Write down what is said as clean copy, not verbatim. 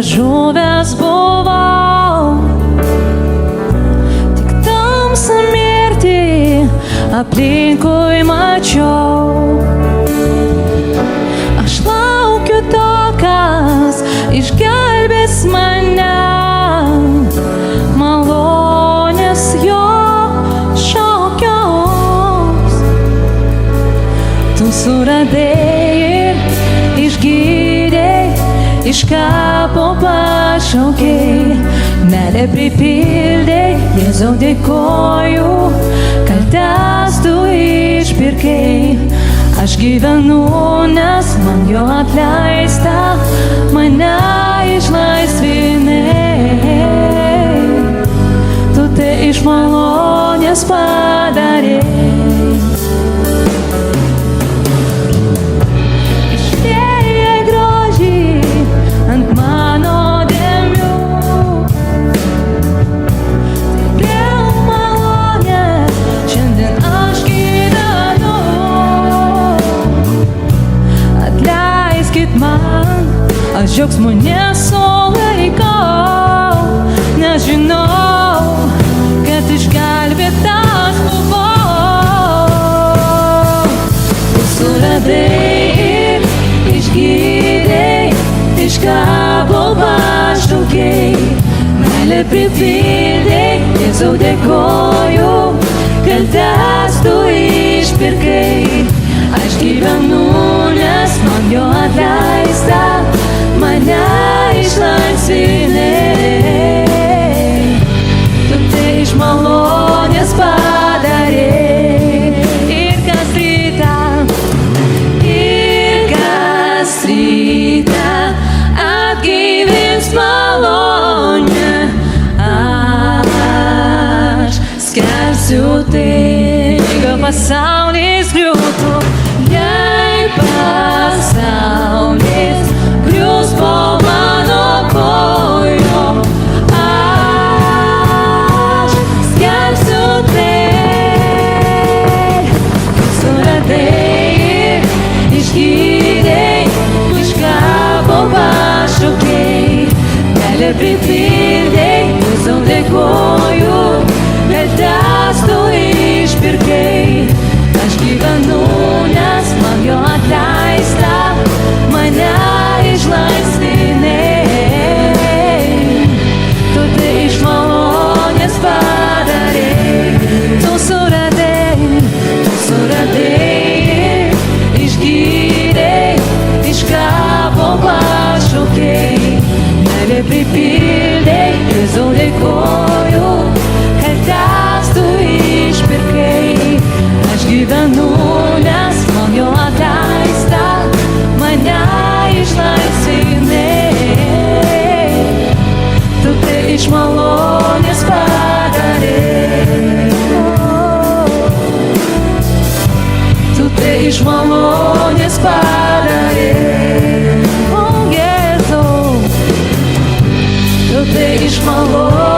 žuvęs buvau, tik tamsą mirtį aplinkui mačiau. Aš laukiu to, kas išgelbės mane, malonės jo šaukiaus. Tu suradai ir išgydei, iš kapo pašaukei, meilę pripildei, Jėzau dėkoju, kaltes tu išpirkei. Aš gyvenu, nes man jo atleista, mane išlaisvinai. Tu tai iš malonės padarei. Aš džiaugsmo nesulaikau, nes žinau, kad išgelbėtas buvau. Tu suradai ir išgydei, iš kapo pašaukei, meilę pripildei, Jėzau dėkoju, kaltes tu išpirkai. Aš gyvenu, nes man jo atleista, mane išlaisvinai. Tu tai iš malonės padarei. Ir kas rytą atgaivins malonę. Aš skelbsiu tai, kad pasaulis griūtų. Jei pasaulis grius po mano kojom, aš skelbsiu tai. Tu suradai ir išgydei, iš kapo pašaukei, meilę pripildei, Jėzau dėkoju, kaltes tu išpirkei. Aš gyvenu, nes man jo atleista, mane išlaisvinai. Tu tai iš malonės padarei. Tu suradai, išgydei, iš kapo pašaukei, meilę pripildei, Jėzau dėkoju, kaltes tu išpirkei. Aš gyvenu, nes man jo atleista, mane išlaisvinai. Tu tai iš malonės padarei. Tu tai iš malonės padarei. O Jėzau, tu tai iš malonės.